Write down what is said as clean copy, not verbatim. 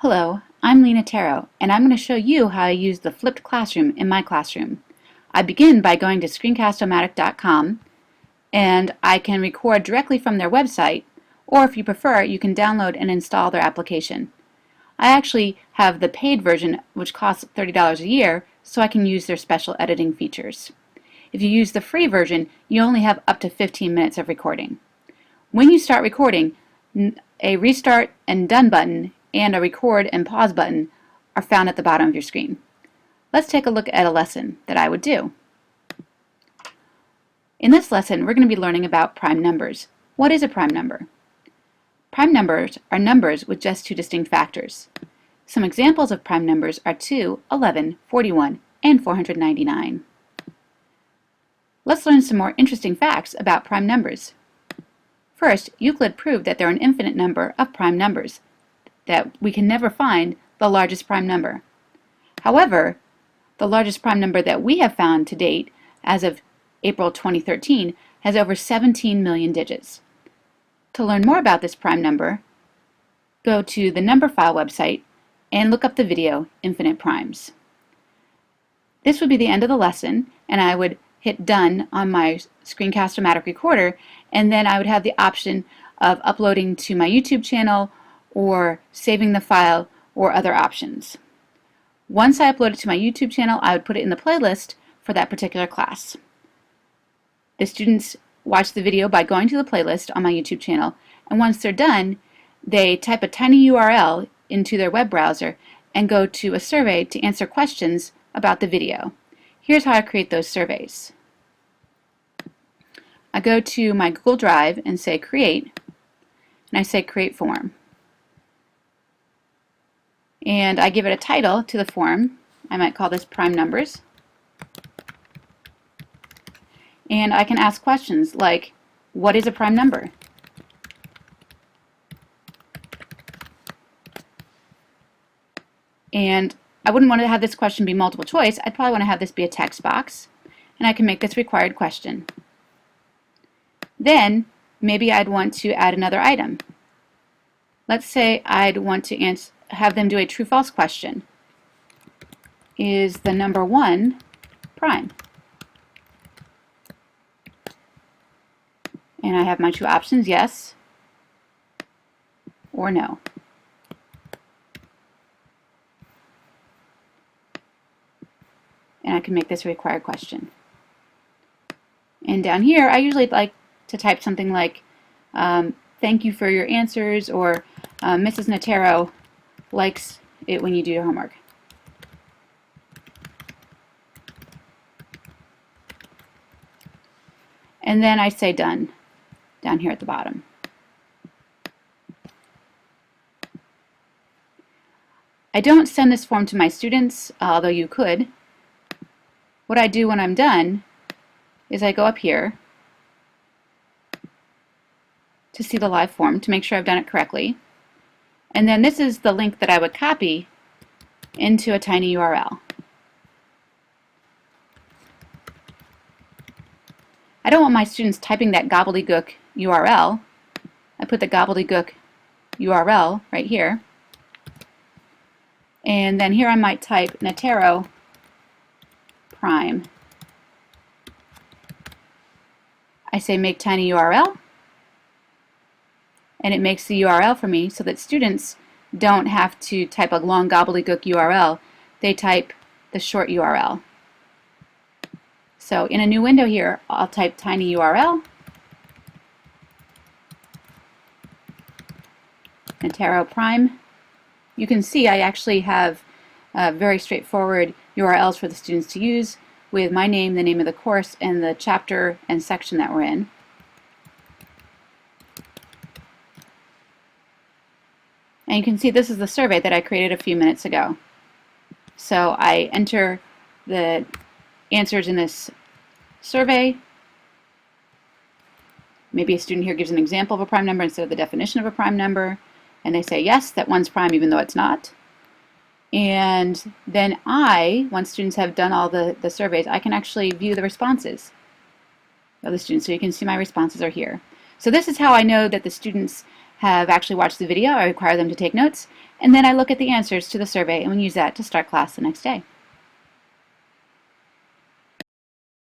Hello, I'm Lena Taro, and I'm going to show you how I use the flipped classroom in my classroom. I begin by going to screencast-o-matic.com, and I can record directly from their website, or if you prefer, you can download and install their application. I actually have the paid version, which costs $30 a year, so I can use their special editing features. If you use the free version, you only have up to 15 minutes of recording. When you start recording, a restart and done button and a record and pause button are found at the bottom of your screen. Let's take a look at a lesson that I would do. In this lesson, we're going to be learning about prime numbers. What is a prime number? Prime numbers are numbers with just two distinct factors. Some examples of prime numbers are 2, 11, 41, and 499. Let's learn some more interesting facts about prime numbers. First, Euclid proved that there are an infinite number of prime numbers, that we can never find the largest prime number. However, the largest prime number that we have found to date, as of April 2013, has over 17 million digits. To learn more about this prime number, go to the Numberphile website and look up the video Infinite Primes. This would be the end of the lesson, and I would hit done on my Screencast-O-Matic recorder, and then I would have the option of uploading to my YouTube channel or saving the file or other options. Once I upload it to my YouTube channel, I would put it in the playlist for that particular class. The students watch the video by going to the playlist on my YouTube channel, and once they're done, they type a tiny URL into their web browser and go to a survey to answer questions about the video. Here's how I create those surveys. I go to my Google Drive and say create, and I say create form. And I give it a title to the form. I might call this prime numbers. And I can ask questions like, what is a prime number? And I wouldn't want to have this question be multiple choice. I'd probably want to have this be a text box. And I can make this required question. Then maybe I'd want to add another item. Let's say I'd want to have them do a true-false question. Is the number 1 prime? And I have my two options, yes or no. And I can make this a required question. And down here, I usually like to type something like, thank you for your answers, or Mrs. Natero likes it when you do your homework. And then I say done down here at the bottom. I don't send this form to my students, although you could. What I do when I'm done is I go up here to see the live form to make sure I've done it correctly. And then this is the link that I would copy into a tiny URL. I don't want my students typing that gobbledygook URL. I put the gobbledygook URL right here. And then here I might type Natero prime. I say make tiny URL, and it makes the URL for me so that students don't have to type a long gobbledygook URL. They type the short URL. So in a new window here, I'll type tiny URL, Natero prime. You can see I actually have very straightforward URLs for the students to use with my name, the name of the course, and the chapter and section that we're in. And you can see this is the survey that I created a few minutes ago. So I enter the answers in this survey. Maybe a student here gives an example of a prime number instead of the definition of a prime number, and they say yes, that one's prime even though it's not. And then once students have done all the surveys, I can actually view the responses of the students. So you can see my responses are here. So this is how I know that the students have actually watched the video. I require them to take notes. and then I look at the answers to the survey and we use that to start class the next day.